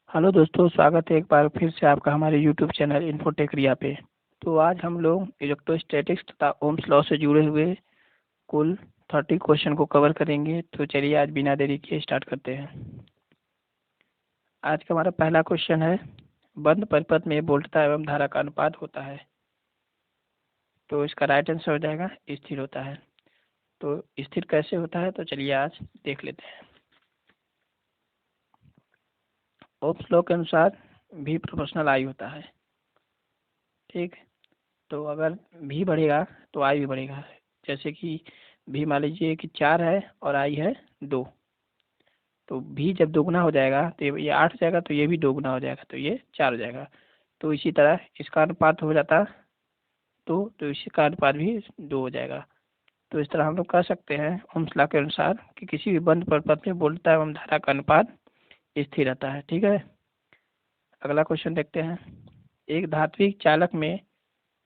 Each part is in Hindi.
हेलो दोस्तों, स्वागत है एक बार फिर से आपका हमारे यूट्यूब चैनल इन्फोटेक रिया पे। तो आज हम लोग इलेक्ट्रोस्टैटिक्स तथा ओम्स लॉ से जुड़े हुए कुल 30 क्वेश्चन को कवर करेंगे। तो चलिए आज बिना देरी किए स्टार्ट करते हैं। आज का हमारा पहला क्वेश्चन है, बंद परिपथ में वोल्टता एवं धारा का अनुपात होता है। तो इसका राइट आंसर हो जाएगा स्थिर होता है। तो स्थिर कैसे होता है, तो चलिए आज देख लेते हैं। ओम्स लॉ के अनुसार भी प्रोपोर्शनल आई होता है। ठीक, तो अगर भी बढ़ेगा तो आई भी बढ़ेगा। जैसे कि भी मान लीजिए कि 4 है और आई है 2, तो भी जब दोगुना हो जाएगा तो ये 8 हो जाएगा, तो ये भी दोगुना हो जाएगा, तो ये 4 हो जाएगा। तो इसी तरह इसका अनुपात हो जाता 2, तो इसका अनुपात भी 2 हो जाएगा। तो इस तरह हम लोग कह सकते हैं ओम्स लॉ के अनुसार कि किसी भी बंद परिपथ में वोल्टता एवं धारा का अनुपात स्थिर रहता है। ठीक है, अगला क्वेश्चन देखते हैं। एक धात्विक चालक में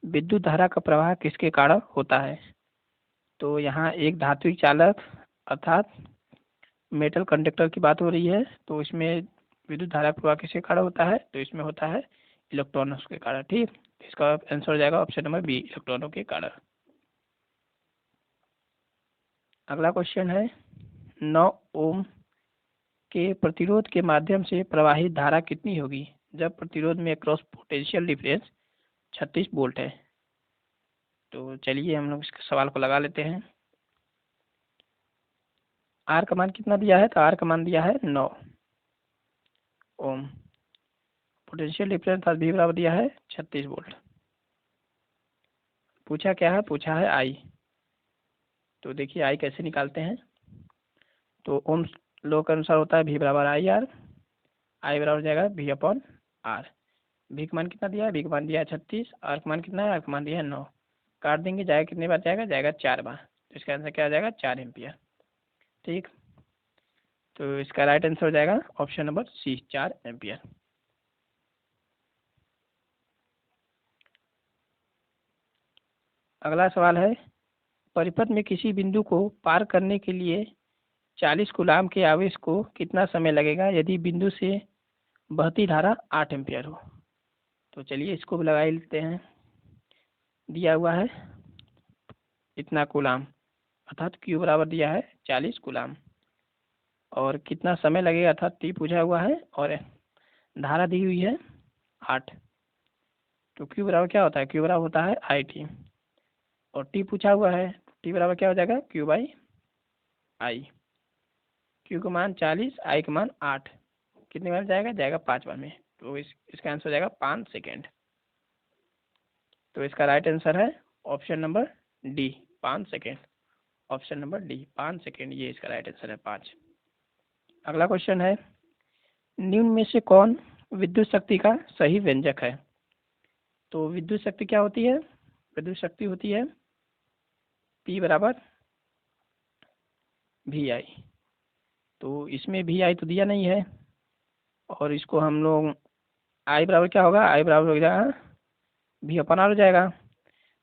विद्युत धारा का प्रवाह किसके कारण होता है। तो यहाँ एक धात्विक चालक अर्थात मेटल कंडक्टर की बात हो रही है। तो इसमें विद्युत धारा प्रवाह किसके कारण होता है, तो इसमें होता है इलेक्ट्रॉनों के कारण। ठीक, इसका आंसर हो जाएगा ऑप्शन नंबर बी, इलेक्ट्रॉनों के कारण। अगला क्वेश्चन है, 9 ओम के प्रतिरोध के माध्यम से प्रवाहित धारा कितनी होगी जब प्रतिरोध में क्रॉस पोटेंशियल डिफरेंस 36 वोल्ट है। तो चलिए हम लोग इस सवाल को लगा लेते हैं। आर का मान कितना दिया है, तो आर का मान दिया है 9 ओम। पोटेंशियल डिफरेंस आज भी बराबर दिया है 36 वोल्ट। पूछा क्या है, पूछा है आई। तो देखिए आई कैसे निकालते हैं। तो ओम्स लॉ के अनुसार होता है भी बराबर आई आर। आई बराबर हो जाएगा भी अपॉन आर। भी का मान कितना दिया है, भी का मान दिया है 36, आर का मान कितना है, आर का मान दिया है 9। काट देंगे, जाएगा कितने बार जाएगा, जाएगा 4 बार। तो इसका आंसर क्या आ जाएगा, 4 एम्पियर। ठीक, तो इसका राइट आंसर हो जाएगा ऑप्शन नंबर सी, 4 एम्पियर। अगला सवाल है, परिपथ में किसी बिंदु को पार करने के लिए 40 कूलाम के आवेश को कितना समय लगेगा यदि बिंदु से बहती धारा 8 एम्पियर हो। तो चलिए इसको भी लगा ही लेते हैं। दिया हुआ है इतना कूलाम, अर्थात क्यू बराबर दिया है 40 कूलाम, और कितना समय लगेगा अर्थात टी पूछा हुआ है, और धारा दी हुई है 8। तो क्यू बराबर क्या होता है, क्यू बराबर होता है आई टी, और टी पूछा हुआ है, टी बराबर क्या हो जाएगा, क्यू बाई आई। क्यू का मान 40, आई का मान 8, कितने बार जाएगा, जाएगा 5 बार में। तो इसका आंसर हो जाएगा 5 सेकेंड। तो इसका राइट आंसर है option number D, 5 second. Option number D, 5 second, ये इसका राइट आंसर है 5। अगला क्वेश्चन है, निम्न में से कौन विद्युत शक्ति का सही व्यंजक है। तो विद्युत शक्ति क्या होती है, विद्युत शक्ति होती है P बराबर वी आई। तो इसमें वी आई तो दिया नहीं है, और इसको हम लोग आई बराबर क्या होगा, आई बराबर हो जाएगा वी अपन आर हो जाएगा।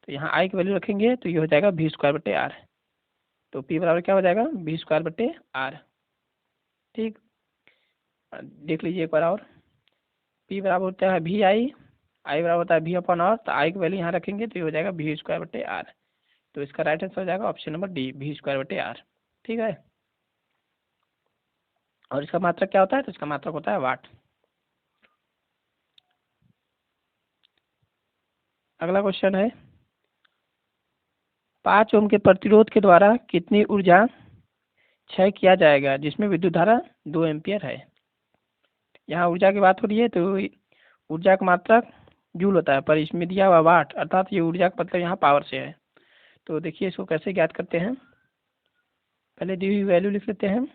तो यहाँ आई की वैल्यू रखेंगे तो ये हो जाएगा वी स्क्वायर बटे आर। तो पी बराबर क्या हो जाएगा, वी स्क्वायर बटे आर। ठीक, देख लीजिए एक बार और। पी बराबर होता है वी आई, आई बराबर होता है वी अपन आर, तो आई की वैल्यू यहाँ रखेंगे तो ये हो जाएगा वी स्क्वायर बटे आर। तो इसका राइट आंसर हो जाएगा option number D, V square बटे आर। ठीक है, और इसका मात्रक क्या होता है, तो इसका मात्रक होता है वाट। अगला क्वेश्चन है, 5 ओम के प्रतिरोध के द्वारा कितनी ऊर्जा क्षय किया जाएगा जिसमें विद्युत धारा 2 एम्पियर है। यहाँ ऊर्जा की बात हो रही है, तो ऊर्जा का मात्रक जूल होता है, पर इसमें दिया हुआ वाट, अर्थात ये ऊर्जा का मतलब यहाँ पावर से है। तो देखिए इसको कैसे ज्ञात करते हैं। पहले दी हुई वैल्यू लिख लेते हैं।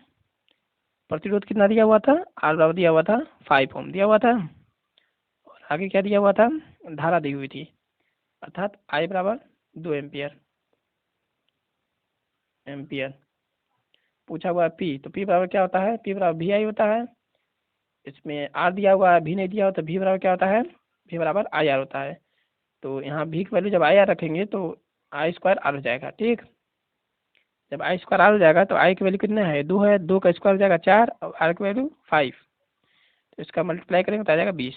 प्रतिरोध कितना दिया हुआ था, आर बराबर दिया हुआ था 5 ओम दिया हुआ था, और आगे क्या दिया हुआ था, धारा दी हुई थी, अर्थात आई बराबर 2 एम्पियर। पूछा हुआ है पी, तो पी बराबर क्या होता है, पी बराबर वी आई होता है। इसमें आर दिया हुआ है, भी नहीं दिया हुआ, तो भी बराबर क्या होता है, भी बराबर आई आर होता है। तो यहाँ भी की वैल्यू जब आई आर रखेंगे तो आई स्क्वायर आर हो जाएगा। ठीक, जब आई स्क्वायर आर हो जाएगा तो आई की वैल्यू कितना है, 2 है, 2 का स्क्वायर हो जाएगा 4, और आर की वैल्यू 5। तो इसका मल्टीप्लाई करेंगे तो आ जाएगा 20,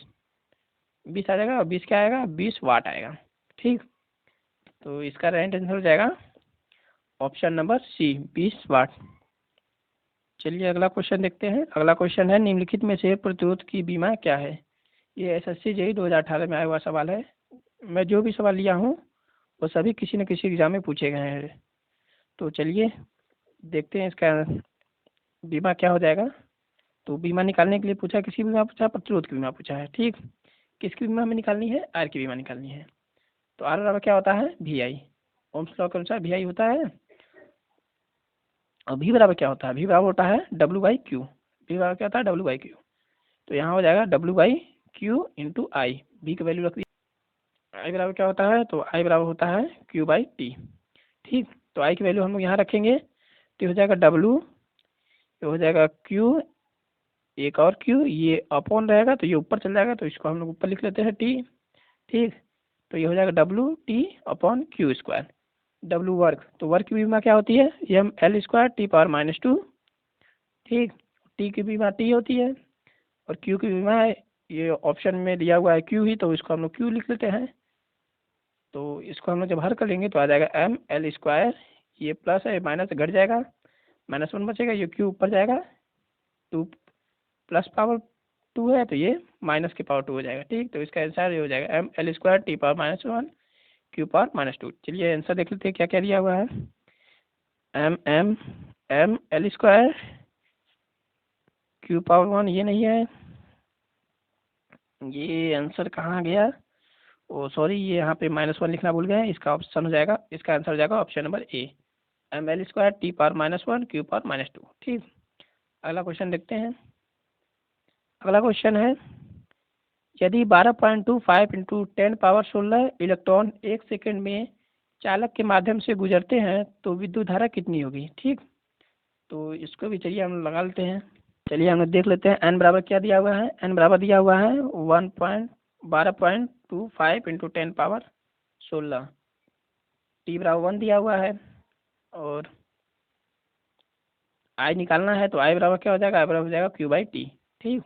20 आ जाएगा, और 20 क्या आएगा, 20 वाट आएगा। ठीक, तो इसका राइट आंसर हो जाएगा ऑप्शन नंबर सी, 20 वाट। चलिए अगला क्वेश्चन देखते हैं। अगला क्वेश्चन है, निम्नलिखित में से प्रतिरोध की बीमा क्या है। ये एसएससी जेईई 2018 में आया हुआ सवाल है। मैं जो भी सवाल लिया हूँ वो सभी किसी न किसी एग्जाम में पूछे गए हैं। तो चलिए देखते हैं इसका बीमा क्या हो जाएगा। तो बीमा निकालने के लिए पूछा, किसकी बीमा पूछा, प्रतिरोध की बीमा पूछा है। ठीक, किसकी बीमा हमें निकालनी है, आर की बीमा निकालनी है। तो आर बराबर क्या होता है, वी आई, ओम्स लॉ के अनुसार वी आई होता है। और भी बराबर क्या होता है, भी बराबर होता है डब्ल्यू बाई क्यू, भी बराबर क्या होता है, डब्ल्यू बाई क्यू। तो यहाँ हो जाएगा W by Q into I, B की वैल्यू रख दी। आई बराबर क्या होता है, तो आई बराबर होता है क्यू बाई टी। ठीक, तो आई की वैल्यू हम लोग यहाँ रखेंगे तो हो जाएगा डब्ल्यू, ये हो जाएगा क्यू, एक और क्यू, ये अपॉन रहेगा तो ये ऊपर चल जाएगा, तो इसको हम लोग ऊपर लिख लेते हैं टी। ठीक, तो ये हो जाएगा W T upon Q square, W work, तो वर्क की बीमा क्या होती है, M L square T power -2। ठीक, टी की बीमा टी होती है, और क्यू की बीमा है, ये ऑप्शन में दिया हुआ है क्यू ही, तो इसको हम लोग क्यू लिख लेते हैं। तो इसको हम लोग जब हल कर लेंगे तो आ जाएगा एम एल स्क्वायर, ये प्लस है माइनस घट जाएगा, -1 बचेगा, ये क्यू ऊपर जाएगा, 2 प्लस पावर 2 है तो ये माइनस की पावर 2 हो जाएगा। ठीक, तो इसका आंसर ये हो जाएगा M L square T power -1 Q power -2। चलिए आंसर देख लेते हैं क्या क्या दिया हुआ है। M L square Q power 1 ये नहीं है, ये आंसर कहाँ गया, ओ सॉरी, ये यहाँ पे -1 लिखना भूल गए। इसका ऑप्शन हो जाएगा, इसका आंसर हो जाएगा option number A, M L square T power -1 Q power -2। ठीक, अगला क्वेश्चन देखते हैं। अगला क्वेश्चन है, यदि 12.25 इंटू 10 पावर 16 इलेक्ट्रॉन 1 सेकंड में चालक के माध्यम से गुजरते हैं तो विद्युत धारा कितनी होगी। ठीक, तो इसको भी चलिए हम लगा लेते हैं। चलिए हम लोग देख लेते हैं एन बराबर क्या दिया हुआ है। एन बराबर दिया हुआ है 12.25 इंटू 10 पावर 16, टी बराबर 1 दिया हुआ है, और आई निकालना है तो आई बराबर क्या हो जाएगा, आई बराबर हो जाएगा क्यू बाई टी। ठीक,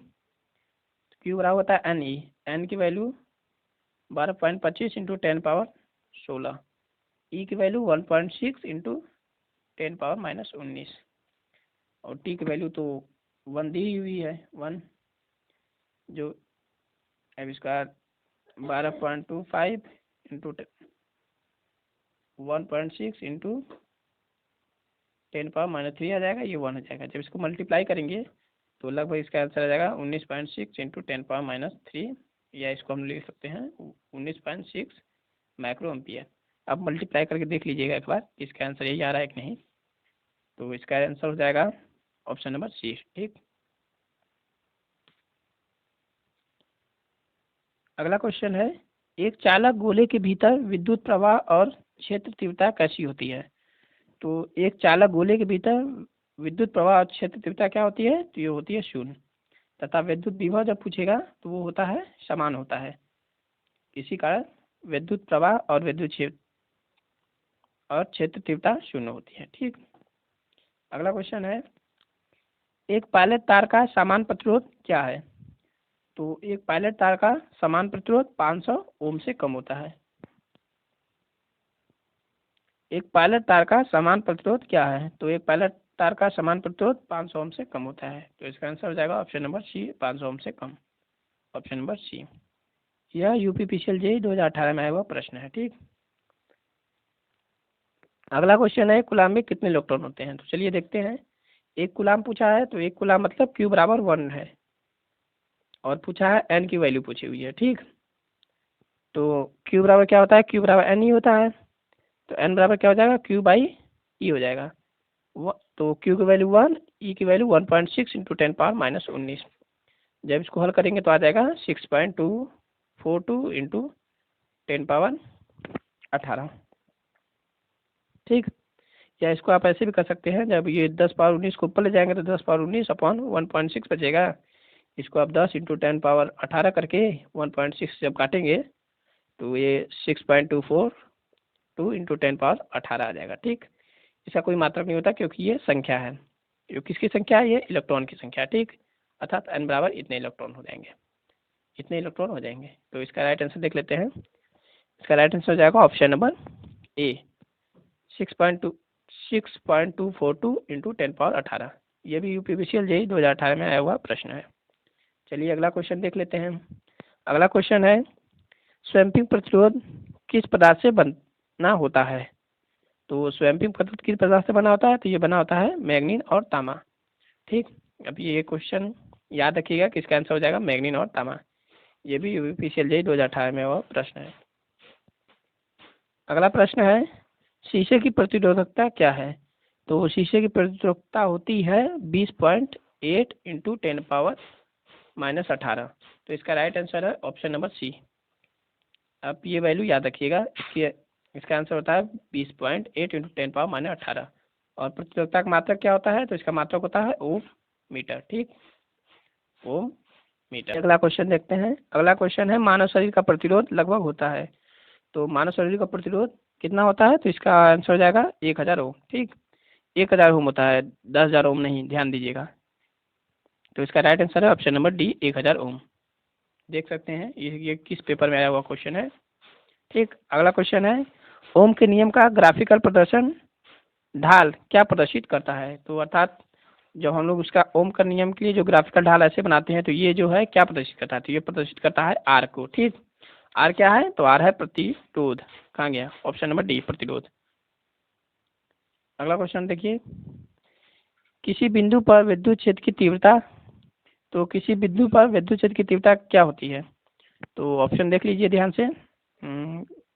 क्यू बराबर होता है एन ई, एन की वैल्यू 12.25 इंटू 10 पावर 16, ई की वैल्यू 1.6 इंटू 10 पावर -19, और टी की वैल्यू तो 1 दी हुई है 1, जो अब इसका 12.25 इंटू 1.6 इंटू 10 पावर -3 आ जाएगा, ये 1 हो जाएगा। जब इसको मल्टीप्लाई करेंगे तो लगभग इसका आंसर आ जाएगा 19.6 इंटू 10 पावर -3, या इसको हम लिख सकते हैं 19.6 माइक्रो एम्पियर। अब मल्टीप्लाई करके देख लीजिएगा एक बार इसका आंसर यही आ रहा है कि नहीं। तो इसका आंसर हो जाएगा ऑप्शन नंबर सी। ठीक, अगला क्वेश्चन है, एक चालक गोले के भीतर विद्युत प्रवाह और क्षेत्र तीव्रता कैसी होती है। तो एक चालक गोले के भीतर विद्युत प्रवाह और क्षेत्र तीव्रता क्या होती है, तो ये होती है 0, तथा विद्युत विभव जब पूछेगा तो वो होता है समान होता है। इसी कारण विद्युत प्रवाह और विद्युत क्षेत्र और क्षेत्र तीव्रता 0 होती है। ठीक, अगला क्वेश्चन है, एक पायलट तार का समान प्रतिरोध क्या है। तो एक पायलट तार का समान प्रतिरोध 500 ओम से कम होता है। एक पायलट तार का समान प्रतिरोध क्या है, तो एक पायलट तार का समान प्रतिरोध 500 ओम से कम होता है। तो इसका आंसर हो जाएगा ऑप्शन नंबर सी, 500 ओम से कम, ऑप्शन नंबर सी। यह यूपीपीसीएल जेईई 2018 में आया हुआ प्रश्न है। ठीक, अगला क्वेश्चन है, कूलाम में कितने इलेक्ट्रॉन होते हैं। तो चलिए देखते हैं। एक कूलाम पूछा है, तो एक कूलाम मतलब क्यू बराबर 1 है, और पूछा है एन की वैल्यू पूछी हुई है। ठीक, तो क्यू बराबर क्या होता है, क्यू बराबर एन ही होता है, तो एन बराबर क्या हो जाएगा, क्यू बाई ई हो जाएगा। तो क्यू की वैल्यू 1, ई की वैल्यू 1.6 इंटू 10 पावर -19। जब इसको हल करेंगे तो आ जाएगा 6.242 इंटू 10 पावर 18। ठीक, या इसको आप ऐसे भी कर सकते हैं, जब ये 10 पावर 19 को ऊपर ले जाएंगे तो 10 पावर 19 अपॉन 1.6 बचेगा। इसको आप 10 इंटू 10 पावर 18 करके 1.6 जब काटेंगे तो ये 6.242 इंटू 10 पावर 18 आ जाएगा। ठीक, इसका कोई मात्रक नहीं होता क्योंकि ये संख्या है। ये किसकी संख्या है, ये इलेक्ट्रॉन की संख्या है। ठीक, अर्थात n बराबर इतने इलेक्ट्रॉन हो जाएंगे, इतने इलेक्ट्रॉन हो जाएंगे। तो इसका राइट आंसर देख लेते हैं। इसका राइट आंसर हो जाएगा ऑप्शन नंबर ए, 6.242 इंटू 10 पावर 18। ये भी यूपीपीसीएल जेईई 2018 में आया हुआ प्रश्न है। चलिए अगला क्वेश्चन देख लेते हैं। अगला क्वेश्चन है, स्वैम्पिंग प्रतिरोध किस पदार्थ से बना होता है? तो स्वैम्पिंग प्रतिरोध किस पदार्थ से बना होता है? तो ये बना होता है मैग्नीन और तांबा। ठीक, अब ये क्वेश्चन याद रखिएगा कि इसका आंसर हो जाएगा मैग्नीन और तांबा। ये भी यूपीपीसीएल जेईई 2018 में हुआ प्रश्न है। अगला प्रश्न है, शीशे की प्रतिरोधकता क्या है? तो शीशे की प्रतिरोधकता होती है 20.8 इंटू 10 पावर-18। तो इसका राइट आंसर है ऑप्शन नंबर सी। अब ये वैल्यू याद रखिएगा, इसका आंसर होता है 20.8 इंटू 10 पावर-18। और प्रतिरोधकता का मात्रक क्या होता है? तो इसका मात्रक होता है ओम मीटर। ठीक, ओम मीटर। अगला क्वेश्चन देखते हैं। अगला क्वेश्चन है, मानव शरीर का प्रतिरोध लगभग होता है। तो मानव शरीर का प्रतिरोध कितना होता है? तो इसका आंसर हो जाएगा 1000 ओम। ठीक, 1000 ओम होता है, 10,000 ओम नहीं, ध्यान दीजिएगा। तो इसका राइट आंसर है ऑप्शन नंबर डी, 1000 ओम। देख सकते हैं ये किस पेपर में आया हुआ क्वेश्चन है। ठीक, अगला क्वेश्चन है, ओम के नियम का ग्राफिकल प्रदर्शन ढाल क्या प्रदर्शित करता है? तो अर्थात जब हम लोग उसका ओम का नियम के लिए जो ग्राफिकल ढाल ऐसे बनाते हैं, तो ये जो है क्या प्रदर्शित करता है? तो ये प्रदर्शित करता है आर को। ठीक, आर क्या है? तो आर है प्रतिरोध। कहाँ गया? ऑप्शन नंबर डी, प्रतिरोध। अगला क्वेश्चन देखिए, किसी बिंदु पर विद्युत क्षेत्र की तीव्रता, तो किसी बिंदु पर विद्युत क्षेत्र की तीव्रता क्या होती है? तो ऑप्शन देख लीजिए ध्यान से।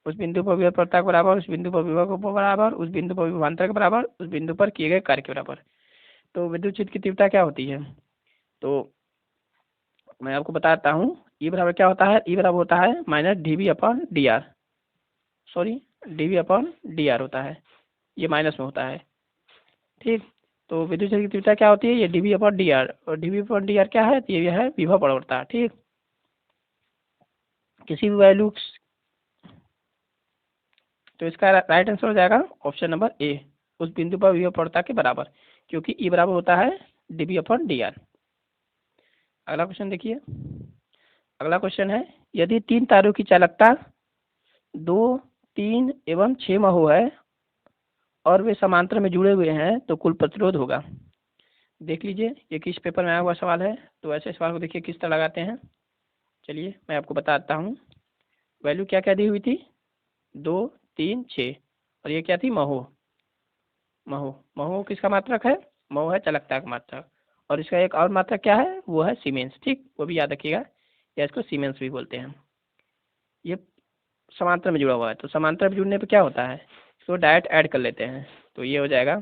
उस बिंदु पर विभव प्रवाह के बराबर, उस बिंदु पर विभव के बराबर, उस बिंदु पर विभवांतर के बराबर, उस बिंदु पर किए गए कार्य के बराबर। तो विद्युत क्षेत्र की तीव्रता क्या होती है? तो मैं आपको बताता हूँ, ई बराबर क्या होता है? ई बराबर होता है minus dv upon D R, sorry dv upon D R होता है, ये माइनस में होता है। ठीक, तो विद्युत क्षेत्र की तीव्रता क्या होती है? ये dv अपॉन डी आर, और dv अपॉन डी आर क्या है? तो ये है विभव प्रवणता। ठीक, किसी भी वैल्यू, तो इसका राइट आंसर हो जाएगा ऑप्शन नंबर ए, उस बिंदु पर विभव प्रवणता के बराबर, क्योंकि ई बराबर होता है dv अपॉन डी आर। अगला क्वेश्चन देखिए। अगला क्वेश्चन है, यदि 3 तारों की चालकता 2, 3 एवं 6 महो है और वे समांतर में जुड़े हुए हैं, तो कुल प्रतिरोध होगा। देख लीजिए ये किस पेपर में आया हुआ सवाल है। तो ऐसे सवाल को देखिए किस तरह लगाते हैं। चलिए मैं आपको बताता हूँ। वैल्यू क्या क्या दी हुई थी? 2, 3, 6, और ये क्या थी? महो। महो, महो किसका मात्रक है? महो है चालकता का मात्रक। और इसका एक और मात्रक क्या है? वो है सीमेंस। ठीक, वो भी याद रखिएगा, या इसको सीमेंस भी बोलते हैं। ये समांतर में जुड़ा हुआ है, तो समांतर में जुड़ने पे क्या होता है? इसको डायरेक्ट ऐड कर लेते हैं, तो ये हो जाएगा,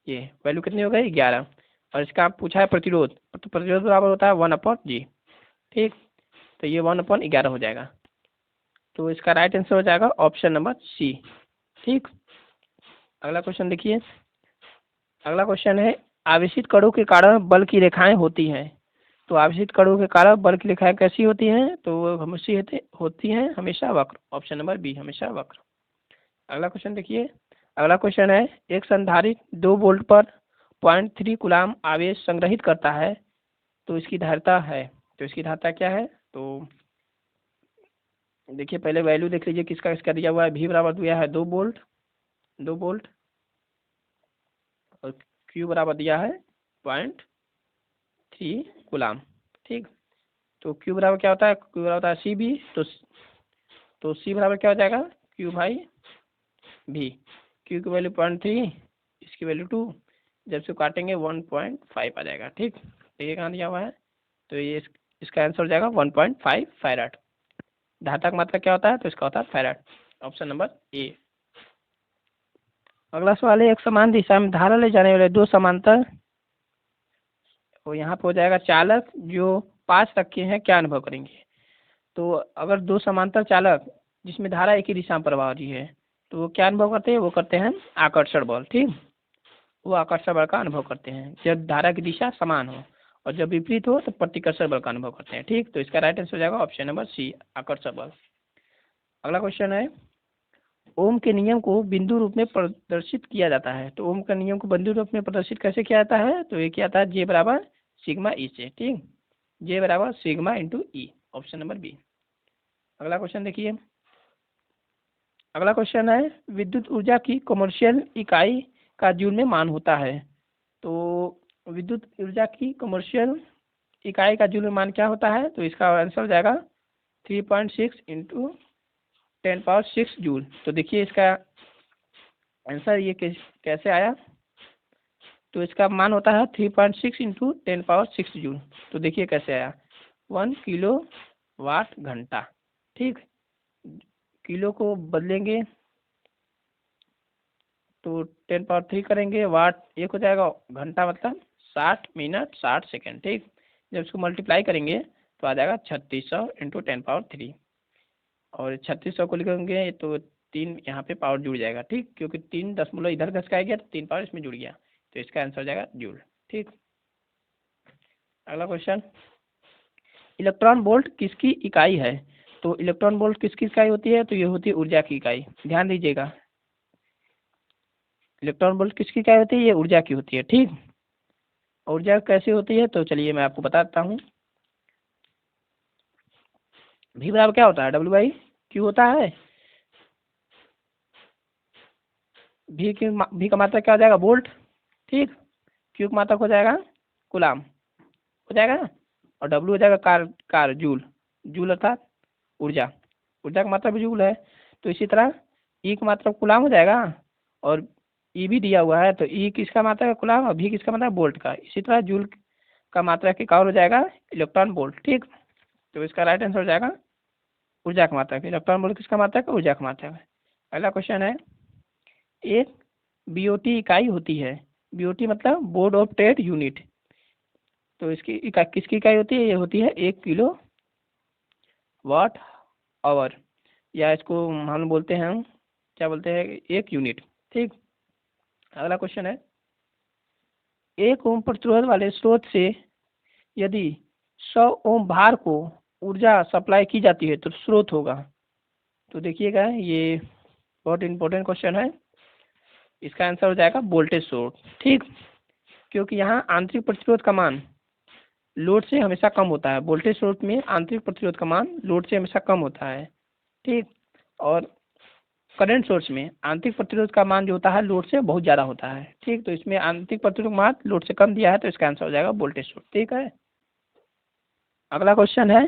ये वैल्यू कितनी हो गई? 11। और इसका आप पूछा है प्रतिरोध, तो प्रतिरोध बराबर होता है 1/G। ठीक, तो ये 1/11 हो जाएगा। तो इसका राइट आंसर हो जाएगा ऑप्शन नंबर सी। ठीक, अगला क्वेश्चन देखिए। अगला क्वेश्चन है, आवेशित कणों के कारण बल की रेखाएं होती हैं। तो आवेशित कणों के कारण बल की रेखाएं कैसी होती हैं? तो वो हमेशा होती हैं हमेशा वक्र। ऑप्शन नंबर बी, हमेशा वक्र। अगला क्वेश्चन देखिए। अगला क्वेश्चन है, एक संधारित्र 2 वोल्ट पर 0.3 कूलाम आवेश संग्रहित करता है, तो इसकी धारिता है। तो इसकी धारिता क्या है? तो देखिए पहले वैल्यू देख लीजिए किसका किसका दिया हुआ है। भी बराबर दिया है 2 वोल्ट, 2 वोल्ट, और क्यू बराबर दिया है 0.3 कूलाम। ठीक, तो क्यू बराबर क्या होता है? क्यू बराबर होता है सी बी। तो सी बराबर क्या हो जाएगा? क्यू बाई भी। क्यू की वैल्यू 0.3, इसकी वैल्यू 2, जब से काटेंगे 1.5 आ जाएगा। ठीक, तो ये कहाँ दिया हुआ है? तो ये इसका आंसर हो जाएगा 1.5 फैराड। धारिता का मतलब क्या होता है? तो इसका होता है फैराड। ऑप्शन नंबर ए। अगला सवाल है, एक समान दिशा में धारा ले जाने वाले 2 समांतर, तो यहाँ पे हो जाएगा चालक जो पास रखे हैं क्या अनुभव करेंगे? तो अगर 2 समांतर चालक जिसमें धारा एक ही दिशा में प्रवाह हो रही है, तो वो क्या अनुभव करते हैं? वो करते हैं आकर्षण बल। ठीक, वो आकर्षण बल का अनुभव करते हैं जब धारा की दिशा समान हो, और जब विपरीत हो तो प्रतिकर्षण बल का अनुभव करते हैं। ठीक, तो इसका राइट आंसर हो जाएगा ऑप्शन नंबर सी, आकर्षण बल। अगला क्वेश्चन है, ओम के नियम को बिंदु रूप में प्रदर्शित किया जाता है। तो ओम का नियम को बिंदु रूप में प्रदर्शित कैसे किया जाता है? तो ये किया जाता है जे बराबर सिग्मा ई से, ठीक। जे बराबर सिग्मा इंटू ई, ऑप्शन नंबर बी। अगला क्वेश्चन देखिए। अगला क्वेश्चन है विद्युत ऊर्जा की कमर्शियल इकाई का जूल में मान होता है। तो विद्युत ऊर्जा की कमर्शियल इकाई का जूल में मान क्या होता है, तो इसका आंसर हो जाएगा 3.6 इंटू 10⁻6 जूल। तो देखिए इसका आंसर ये कैसे आया, तो इसका मान होता है 3.6 इंटू 10⁻6 जूल। तो देखिए कैसे आया, 1 किलो वाट घंटा, ठीक। किलो को बदलेंगे तो 10⁻3 करेंगे, वाट एक हो जाएगा, घंटा मतलब 60 मिनट 60 सेकेंड, ठीक। जब इसको मल्टीप्लाई करेंगे तो आ जाएगा 3600 इंटू 10⁻3, और 3600 को लिखेंगे तो 3 यहाँ पे पावर जुड़ जाएगा, ठीक, क्योंकि 3 दशमलव इधर घसकाया गया तो 3 पावर इसमें जुड़ गया, तो इसका आंसर हो जाएगा जूल, ठीक। अगला क्वेश्चन, इलेक्ट्रॉन वोल्ट किसकी इकाई है। तो इलेक्ट्रॉन वोल्ट किसकी इकाई होती है, तो ये होती है ऊर्जा की इकाई। ध्यान दीजिएगा, इलेक्ट्रॉन वोल्ट किसकी इकाई होती है, ये ऊर्जा की होती है, ठीक। ऊर्जा कैसे होती है, तो चलिए मैं आपको बताता हूँ। भी बराबर क्या होता है, W/Q होता है। भी का मात्रक क्या हो जाएगा, वोल्ट, ठीक। क्यू का मात्रक हो जाएगा कूलाम, हो जाएगा ना। और W हो जाएगा कार जूल, जूल अर्थात ऊर्जा, ऊर्जा का मात्रक भी जूल है। तो इसी तरह ई का मात्रक कूलाम हो जाएगा, और ई भी दिया हुआ है, तो ई किसका मात्रक है, कूलाम, और भी किसका मात्रक वोल्ट का। इसी तरह जूल का मात्रक एक और हो जाएगा इलेक्ट्रॉन वोल्ट, ठीक। तो इसका राइट आंसर हो जाएगा ऊर्जा का मात्रक। इलेक्ट्रॉन वोल्ट किसका मात्रक है, ऊर्जा का मात्रक है। अगला क्वेश्चन है, एक बीओटी इकाई होती है, बीओटी मतलब बोर्ड ऑफ ट्रेड यूनिट। तो इसकी किसकी इकाई होती है, ये होती है 1 किलो वाट आवर, या इसको हम बोलते हैं, क्या बोलते हैं, 1 यूनिट, ठीक। अगला क्वेश्चन है, 1 ओम प्रतिरोध वाले स्रोत से यदि 100 ओम भार को ऊर्जा सप्लाई की जाती है तो स्रोत होगा। तो देखिएगा ये बहुत इंपॉर्टेंट क्वेश्चन है, इसका आंसर हो जाएगा वोल्टेज स्रोत, ठीक। क्योंकि यहाँ आंतरिक प्रतिरोध का मान लोड से हमेशा कम होता है, वोल्टेज स्रोत में आंतरिक प्रतिरोध का मान लोड से हमेशा कम होता है, ठीक। और करंट सोर्स में आंतरिक प्रतिरोध का मान जो होता है लोड से बहुत ज़्यादा होता है, ठीक। तो इसमें आंतरिक प्रतिरोध का मान लोड से कम दिया है, तो इसका आंसर हो जाएगा वोल्टेज स्रोत, ठीक है। अगला क्वेश्चन है,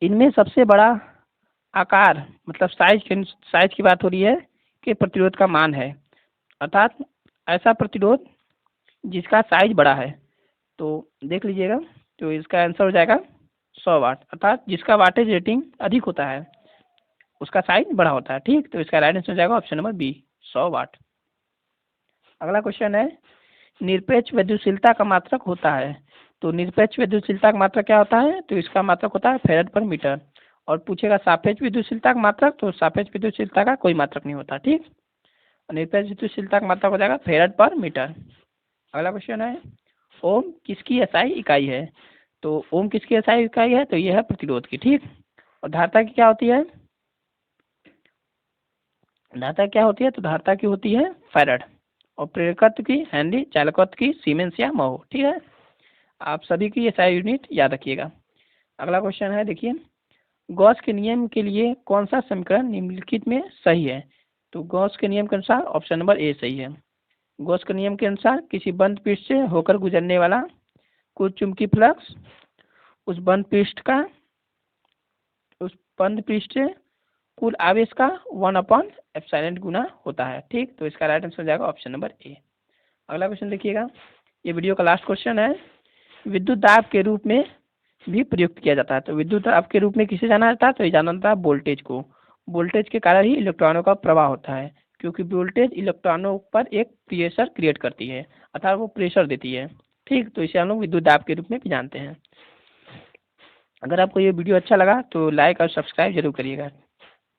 इनमें सबसे बड़ा आकार मतलब साइज की बात हो रही है कि प्रतिरोध का मान है, अर्थात ऐसा प्रतिरोध जिसका साइज बड़ा है। तो देख लीजिएगा, तो इसका आंसर हो जाएगा 100 वाट, अर्थात जिसका वाटेज रेटिंग अधिक होता है उसका साइज बड़ा होता है, ठीक। तो इसका राइट आंसर हो जाएगा ऑप्शन नंबर बी, 100 वाट। अगला क्वेश्चन है, निरपेक्ष विद्युतशीलता का मात्रक होता है। तो निरपेक्ष विद्युतशीलता का मात्रक क्या होता है, तो इसका मात्रक होता है फैराड पर मीटर। और पूछेगा सापेक्ष विद्युतशीलता का मात्रक, तो सापेक्ष विद्युतशीलता का कोई मात्रक नहीं होता, ठीक। निरपेक्ष विद्युतशीलता का मात्रक हो जाएगा फैराड पर मीटर। अगला क्वेश्चन है, ओम किसकी एसआई इकाई है। तो ओम किसकी एसआई इकाई है, तो यह है प्रतिरोध की, ठीक। और धारिता की क्या होती है, धारिता क्या होती है, तो धारिता की होती है फैराड। और प्रेरकत्व की हेनरी, चालकत्व की सीमेंस या महो, ठीक है। आप सभी की एसआई यूनिट याद रखिएगा। अगला क्वेश्चन है, देखिए, गॉस के नियम के लिए कौन सा समीकरण निम्नलिखित में सही है। तो गॉस के नियम के अनुसार ऑप्शन नंबर ए सही है। गॉस के नियम के अनुसार किसी बंद पृष्ठ से होकर गुजरने वाला कुछ चुंबकीय फ्लक्स उस बंद पृष्ठ से कुल आवेश का 1/ε गुना होता है, ठीक। तो इसका राइट आंसर हो जाएगा ऑप्शन नंबर ए। अगला क्वेश्चन देखिएगा, ये वीडियो का लास्ट क्वेश्चन है, विद्युत दाब के रूप में भी प्रयुक्त किया जाता है। तो विद्युत दाब के रूप में किसे जाना जाता है, तो ये जाना जाता है वोल्टेज को। वोल्टेज के कारण ही इलेक्ट्रॉनों का प्रवाह होता है, क्योंकि वोल्टेज इलेक्ट्रॉनों पर एक प्रेशर क्रिएट करती है, अर्थात वो प्रेशर देती है, ठीक। तो इसे हम लोग विद्युत दाब के रूप में भी जानते हैं। अगर आपको ये वीडियो अच्छा लगा तो लाइक और सब्सक्राइब जरूर करिएगा।